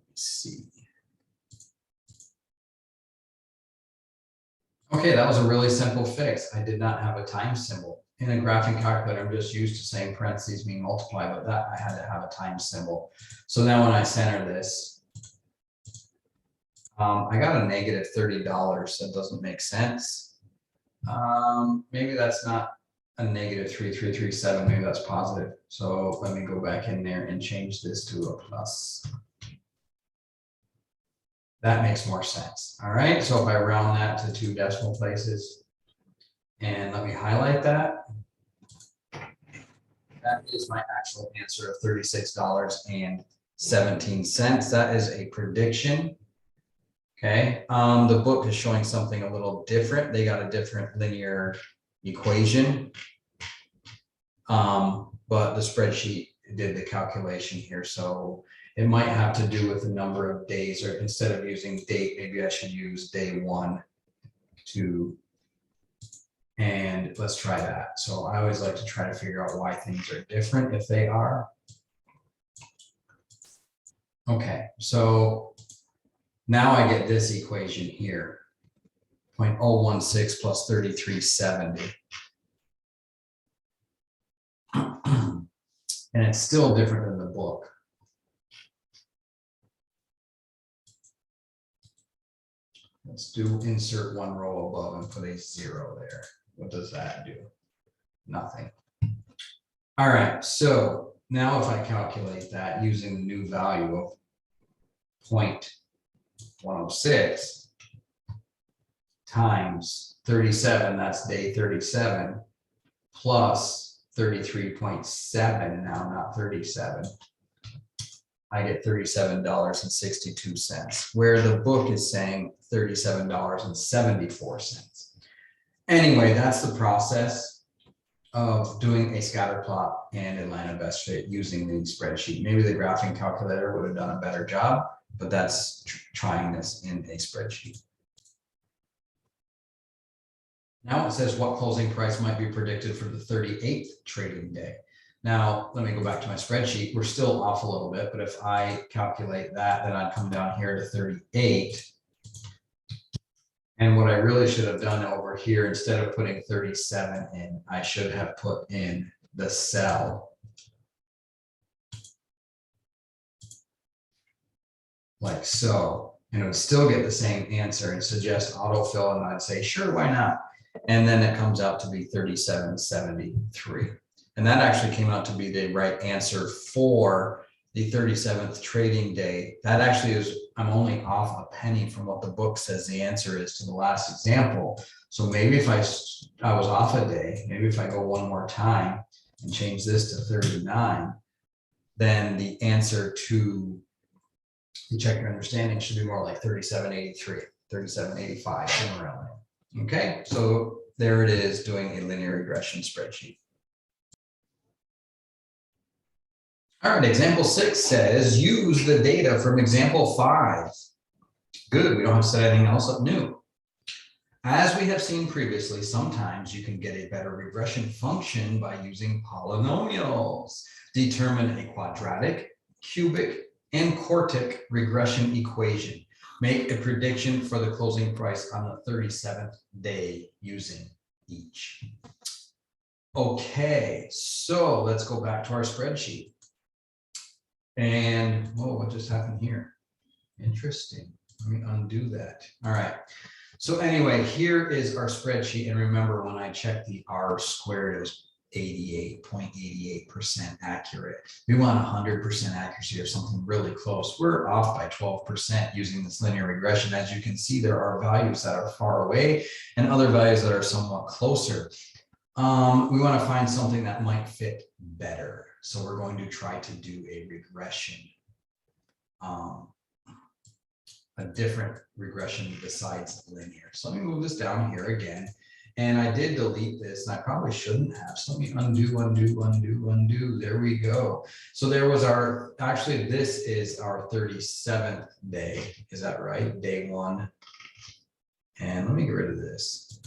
Let's see. Okay, that was a really simple fix. I did not have a times symbol. In a graphing calculator, I'm just used to saying parentheses mean multiply, but that I had to have a times symbol. So now when I center this, I got a negative $30. That doesn't make sense. Maybe that's not a negative 3337. Maybe that's positive. So let me go back in there and change this to a plus. That makes more sense. All right. So if I round that to 2 decimal places, and let me highlight that. That is my actual answer of $36.17. That is a prediction. Okay, the book is showing something a little different. They got a different linear equation, but the spreadsheet did the calculation here. So it might have to do with the number of days, or instead of using date, maybe I should use day 1, 2, and let's try that. So I always like to try to figure out why things are different if they are. Okay, so now I get this equation here, 0.016 plus 3370. And it's still different than the book. Let's do insert 1 row above and put a 0 there. What does that do? Nothing. All right, so now if I calculate that using the new value of 0.106 times 37, that's day 37, plus 33.7, now not 37, I get $37.62, where the book is saying $37.74. Anyway, that's the process of doing a scatter plot and Atlanta best fit using the spreadsheet. Maybe the graphing calculator would have done a better job, but that's trying this in a spreadsheet. Now it says what closing price might be predicted for the 38th trading day. Now, let me go back to my spreadsheet. We're still off a little bit, but if I calculate that, then I'd come down here to 38. And what I really should have done over here, instead of putting 37 in, I should have put in the cell like so, and it would still get the same answer and suggest autofill, and I'd say, sure, why not? And then it comes out to be 3773. And that actually came out to be the right answer for the 37th trading day. That actually is, I'm only off a penny from what the book says the answer is to the last example. So maybe if I was off a day, maybe if I go one more time and change this to 39, then the answer to the check your understanding should be more like 3783, 3785, somewhere around there. Okay, so there it is, doing a linear regression spreadsheet. All right, example 6 says, use the data from example 5. Good, we don't have to set anything else up new. As we have seen previously, sometimes you can get a better regression function by using polynomials. Determine a quadratic, cubic, and quartic regression equation. Make a prediction for the closing price on the 37th day using each. Okay, so let's go back to our spreadsheet. And, oh, what just happened here? Interesting. Let me undo that. All right. So anyway, here is our spreadsheet. And remember, when I checked the R squared, it was 88.88% accurate. We want 100% accuracy or something really close. We're off by 12% using this linear regression. As you can see, there are values that are far away and other values that are somewhat closer. We want to find something that might fit better. So we're going to try to do a regression, a different regression besides linear. So let me move this down here again. And I did delete this, and I probably shouldn't have. So let me undo, undo, undo, undo. There we go. So there was our, actually, this is our 37th day. Is that right? Day 1. And let me get rid of this.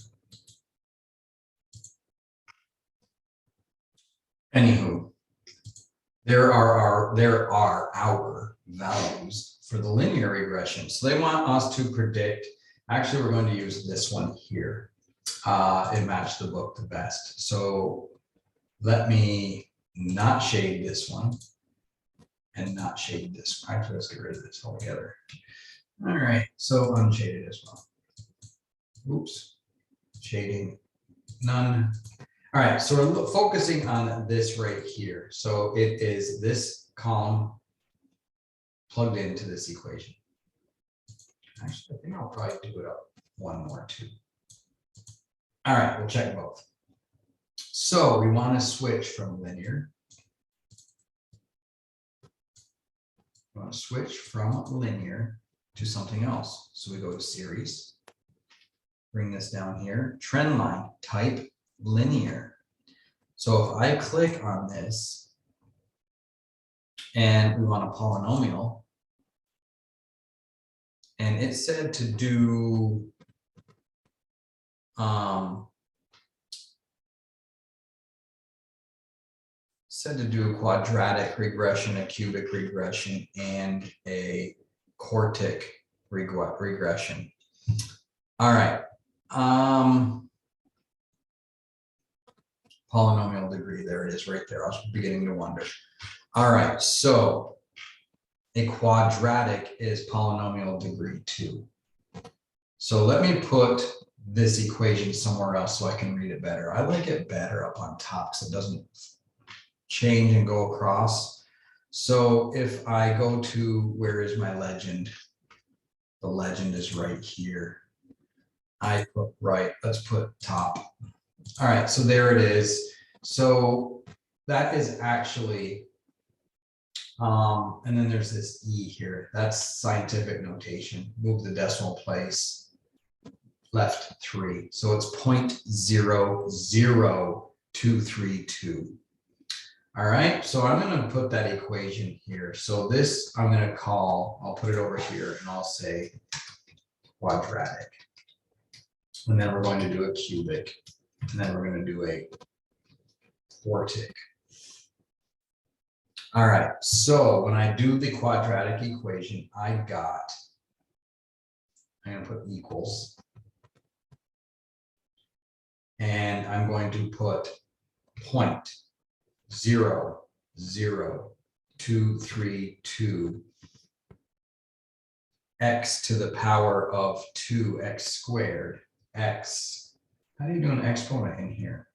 Anywho, there are our values for the linear regression. So they want us to predict, actually, we're going to use this one here. It matched the book the best. So let me not shade this one and not shade this one. Actually, let's get rid of this altogether. All right, so unshaded as well. Oops, shading, none. All right, so we're focusing on this right here. So it is this column plugged into this equation. Actually, I think I'll probably do it up one more too. All right, we'll check both. So we want to switch from linear. We want to switch from linear to something else. So we go to series, bring this down here, trend line, type linear. So if I click on this and we want a polynomial, and it said to do a quadratic regression, a cubic regression, and a quartic regression. All right. Polynomial degree, there it is right there. I was beginning to wonder. All right, so a quadratic is polynomial degree 2. So let me put this equation somewhere else so I can read it better. I like it better up on top so it doesn't change and go across. So if I go to, where is my legend? The legend is right here. I put right, let's put top. All right, so there it is. So that is actually, and then there's this E here. That's scientific notation. Move the decimal place left 3. So it's 0.00232. All right, so I'm going to put that equation here. So this I'm going to call, I'll put it over here and I'll say quadratic. And then we're going to do a cubic. And then we're going to do a quartic. All right, so when I do the quadratic equation, I'm going to put equals. And I'm going to put 0.00232 x to the power of 2x squared x. How do you do an exponent in here?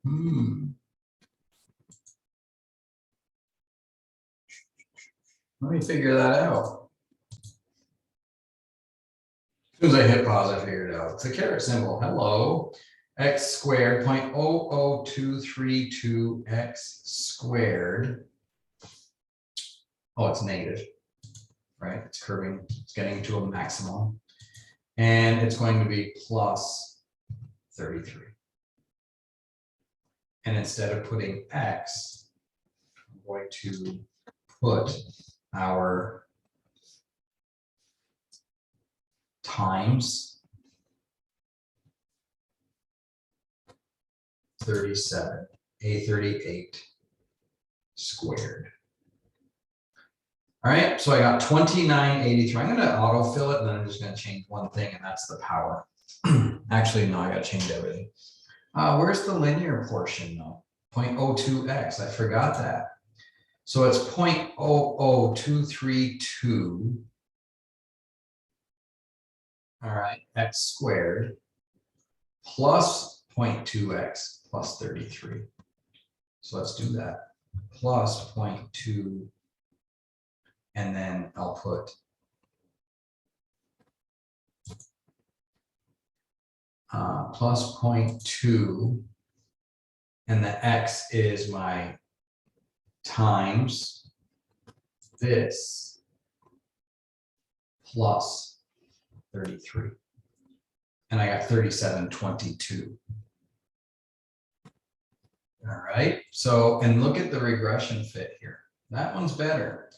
Let me figure that out. As soon as I hit pause, I figured it out. It's a caret symbol. Hello. X squared, 0.00232 x squared. Oh, it's negative, right? It's curving, it's getting to a maximum. And it's going to be plus 33. And instead of putting x, I'm going to put our times 37, A38 squared. All right, so I got 2983. I'm going to autofill it, and then I'm just going to change one thing, and that's the power. Actually, no, I got to change everything. Where's the linear portion, though? 0.02x, I forgot that. So it's 0.00232 All right, x squared plus 0.2x plus 33. So let's do that. Plus 0.2, and then I'll put plus 0.2, and the x is my times this plus 33. And I got 3722. All right, so, and look at the regression fit here. That one's better.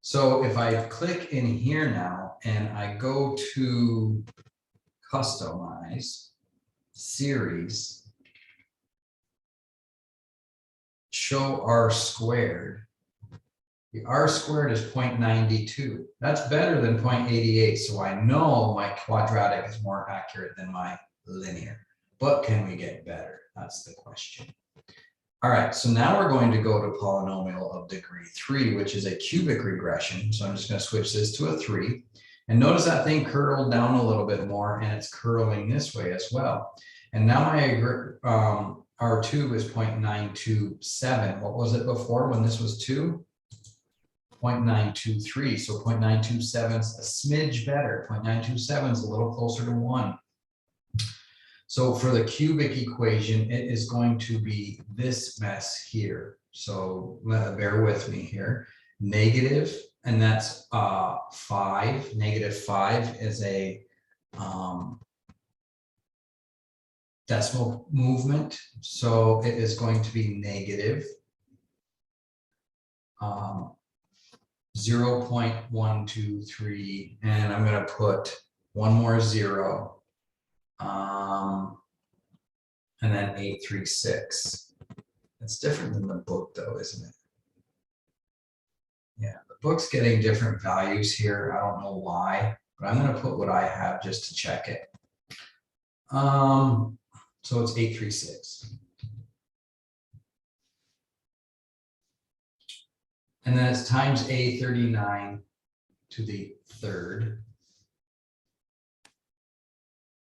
So if I click in here now and I go to customize, series, show r squared, the r squared is 0.92. That's better than 0.88. So I know my quadratic is more accurate than my linear. But can we get better? That's the question. All right, so now we're going to go to polynomial of degree 3, which is a cubic regression. So I'm just going to switch this to a 3. And notice that thing curled down a little bit more, and it's curling this way as well. And now my R2 is 0.927. What was it before when this was 2? 0.923. So 0.927 is a smidge better. 0.927 is a little closer to 1. So for the cubic equation, it is going to be this mess here. So bear with me here. Negative, and that's 5. Negative 5 is a decimal movement. So it is going to be negative 0.123, and I'm going to put one more 0. And then 836. That's different than the book though, isn't it? Yeah, the book's getting different values here. I don't know why, but I'm going to put what I have just to check it. So it's 836. And then it's times a39 to the third.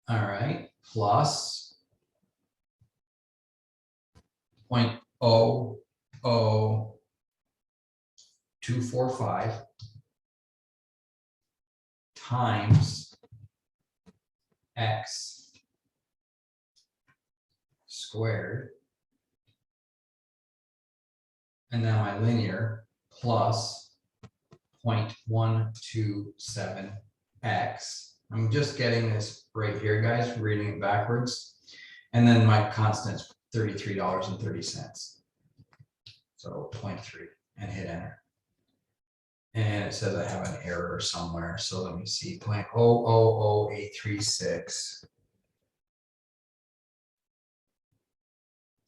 All right, plus 0.00245 times x squared, and now my linear plus 0.127x. I'm just getting this right here, guys, reading it backwards. And then my constant's $33.30. So 0.3, and hit enter. And it says I have an error somewhere. So let me see, 0.000836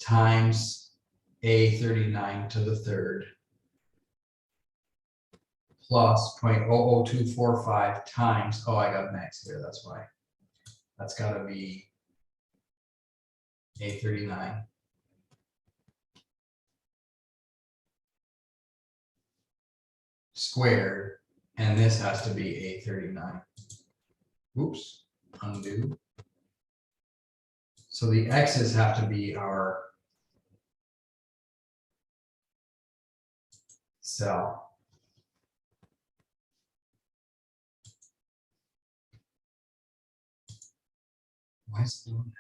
times a39 to the third plus 0.00245 times, oh, I got an X there, that's why. That's got to be a39 squared, and this has to be a39. Oops, undo. So the X's have to be our cell. Why is it doing that?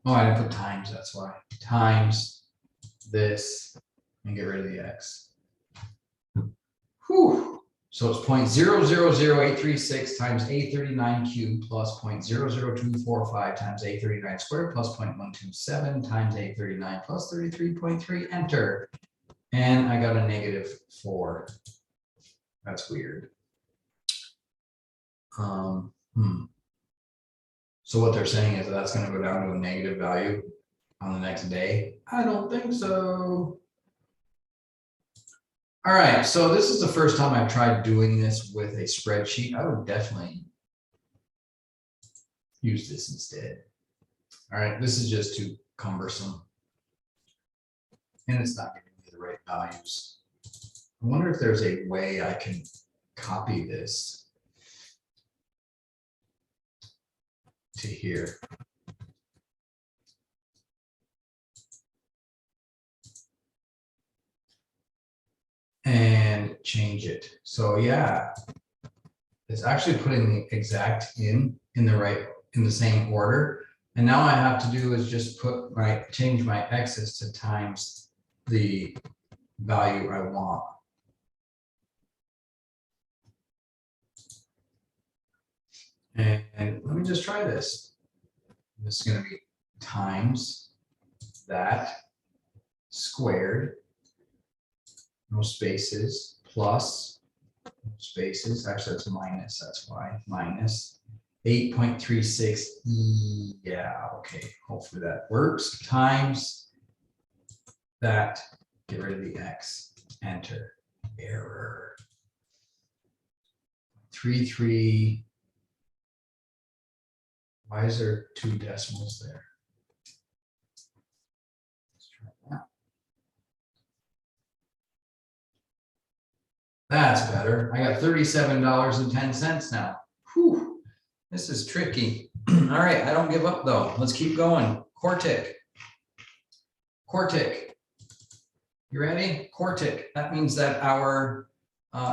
Oh, I didn't put times, that's why. Times this, and get rid of the X. Whew. So it's 0.000836 times a39 cubed plus 0.00245 times a39 squared plus 0.127 times a39 plus 33.3, enter. And I got a -4. That's weird. So what they're saying is that's going to go down to a negative value on the next day. I don't think so. All right, so this is the first time I've tried doing this with a spreadsheet. I would definitely use this instead. All right, this is just too cumbersome. And it's not giving me the right values. I wonder if there's a way I can copy this to here. And change it. So yeah, it's actually putting the exact in the same order. And now I have to do is just change my x's to times the value I want. And let me just try this. This is going to be times that squared, no spaces, plus, no spaces, actually that's minus, that's why, minus 8.36, yeah, okay, hopefully that works, times that, get rid of the x, enter, error, 33, why is there 2 decimals there? Let's try that. That's better. I got $37.10 now. Whew, this is tricky. All right, I don't give up though. Let's keep going. Quartic. Quartic. You ready? Quartic. That means that our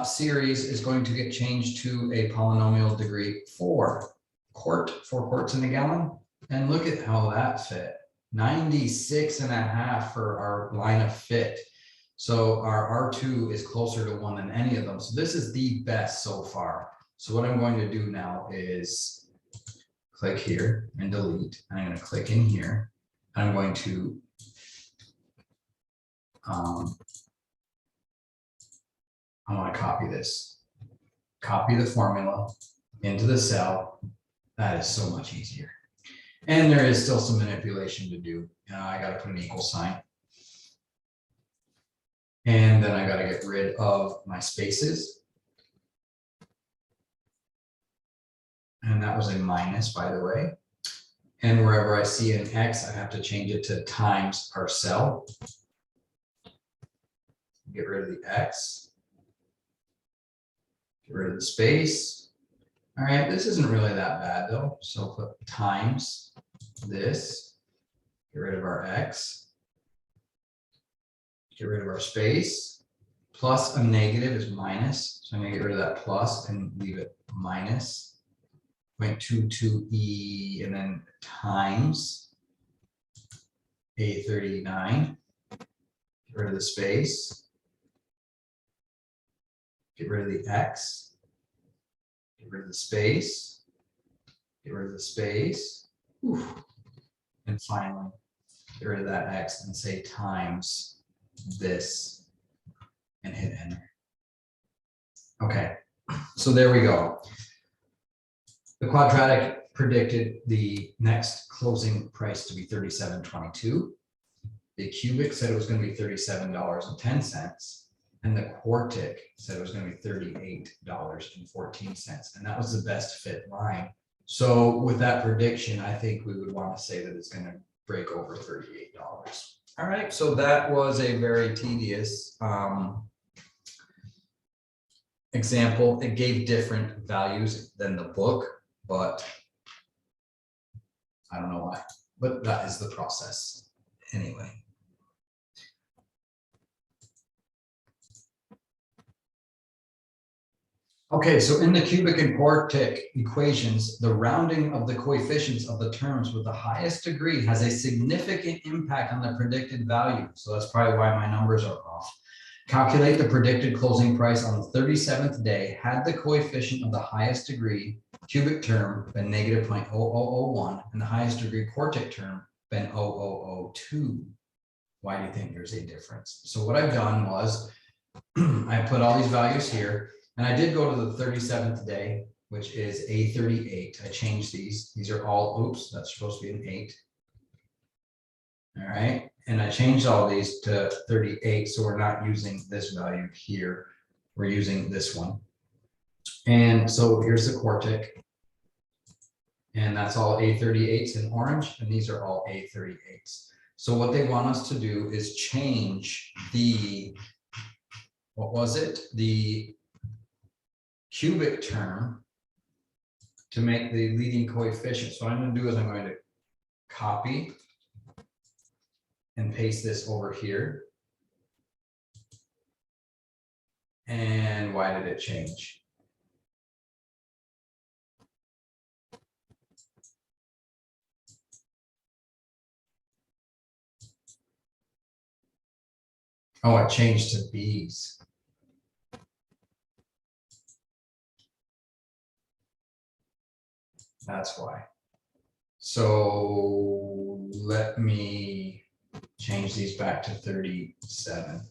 series is going to get changed to a polynomial degree 4. 4 quarts in a gallon. And look at how that fit. 96.5 for our line of fit. So our R2 is closer to 1 than any of them. So this is the best so far. So what I'm going to do now is click here and delete. And I'm going to click in here. I'm going to I want to copy this. Copy the formula into the cell. That is so much easier. And there is still some manipulation to do. I got to put an equal sign. And then I got to get rid of my spaces. And that was a minus, by the way. And wherever I see an X, I have to change it to times our cell. Get rid of the X. Get rid of the space. All right, this isn't really that bad though. So put times this. Get rid of our X. Get rid of our space. Plus a negative is minus. So I'm going to get rid of that plus and leave it minus 0.22e and then times A39. Get rid of the space. Get rid of the X. Get rid of the space. Get rid of the space. Oof. And finally, get rid of that X and say times this and hit enter. Okay, so there we go. The quadratic predicted the next closing price to be $37.22. The cubic said it was going to be $37.10. And the quartic said it was going to be $38.14. And that was the best fit line. So with that prediction, I think we would want to say that it's going to break over $38. All right, so that was a very tedious example. It gave different values than the book, but I don't know why, but that is the process anyway. Okay, so in the cubic and quartic equations, the rounding of the coefficients of the terms with the highest degree has a significant impact on the predicted value. So that's probably why my numbers are off. Calculate the predicted closing price on the 37th day had the coefficient of the highest degree cubic term been negative 0.0001 and the highest degree quartic term been 0.0002. Why do you think there's a difference? So what I've done was I put all these values here. And I did go to the 37th day, which is A38. I changed these. These are all, oops, that's supposed to be an 8. All right. And I changed all these to 38. So we're not using this value here. We're using this one. And so here's the quartic. And that's all A38s in orange, and these are all A38s. So what they want us to do is change the, what was it? The cubic term to make the leading coefficient. So what I'm going to do is I'm going to copy and paste this over here. And why did it change? Oh, it changed to B's. That's why. So let me change these back to 37.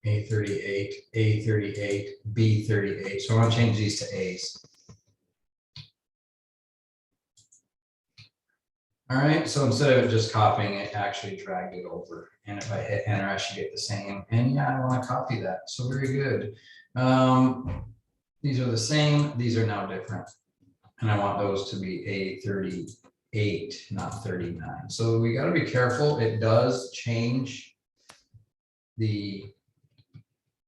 A38, A38, B38. So I want to change these to A's. All right, so instead of just copying it, actually dragged it over. And if I hit enter, I should get the same. And yeah, I want to copy that. So very good. These are the same. These are now different. And I want those to be A38, not 39. So we got to be careful. It does change the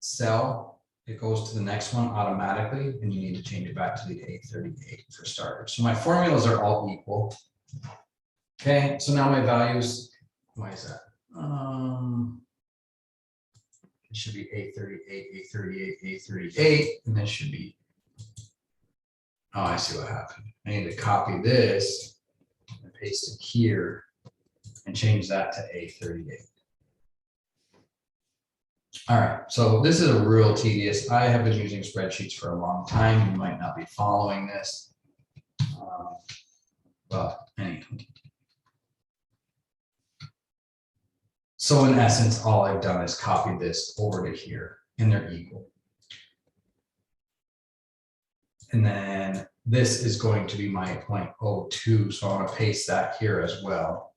cell. It goes to the next one automatically, and you need to change it back to the A38 for starters. So my formulas are all equal. Okay, so now my values, why is that? It should be A38, A38, A38, and this should be, oh, I see what happened. I need to copy this and paste it here and change that to A38. All right, so this is a real tedious. I have been using spreadsheets for a long time. You might not be following this, but anyway. So in essence, all I've done is copy this over to here, and they're equal. And then this is going to be my 0.02, so I want to paste that here as well.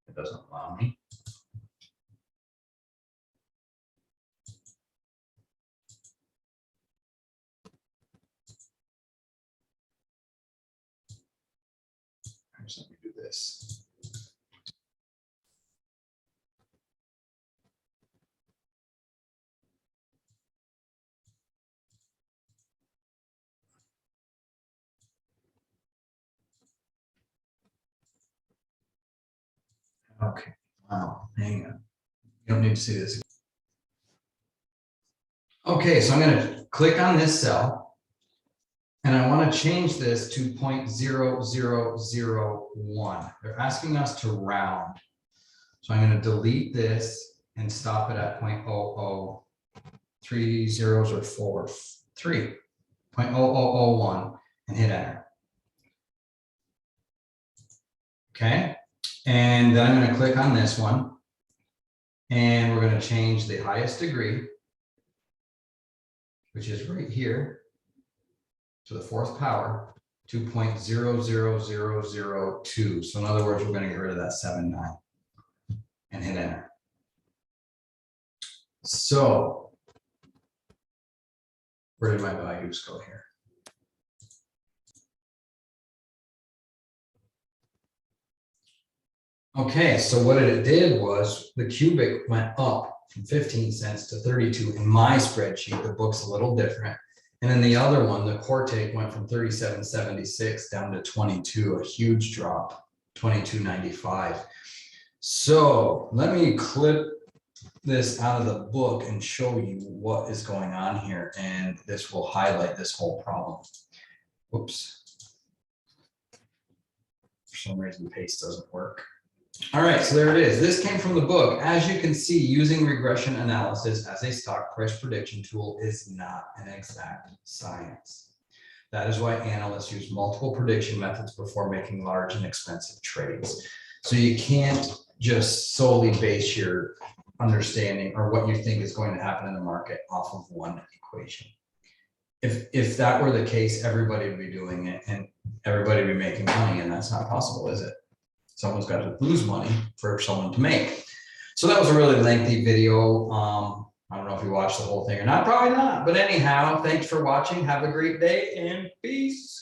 It doesn't allow me. Let me do this. Okay, wow, hang on. You don't need to see this. Okay, so I'm going to click on this cell, and I want to change this to 0.0001. They're asking us to round. So I'm going to delete this and stop it at 0.00, 3 zeros or 4, 3, 0.0001, and hit enter. Okay. And then I'm going to click on this one, and we're going to change the highest degree, which is right here, to the 4th power, to 0.00002. So in other words, we're going to get rid of that 7/9 and hit enter. So where did my values go here? Okay, so what it did was the cubic went up from 15 cents to 32 in my spreadsheet. The book's a little different. And then the other one, the quartic, went from 37.76 down to 22, a huge drop, 22.95. So let me clip this out of the book and show you what is going on here. And this will highlight this whole problem. Whoops. For some reason, the paste doesn't work. All right, so there it is. This came from the book. As you can see, using regression analysis as a stock price prediction tool is not an exact science. That is why analysts use multiple prediction methods before making large and expensive trades. So you can't just solely base your understanding or what you think is going to happen in the market off of one equation. If that were the case, everybody would be doing it and everybody would be making money, and that's not possible, is it? Someone's got to lose money for someone to make. So that was a really lengthy video. I don't know if you watched the whole thing or not, probably not. But anyhow, thanks for watching. Have a great day and peace.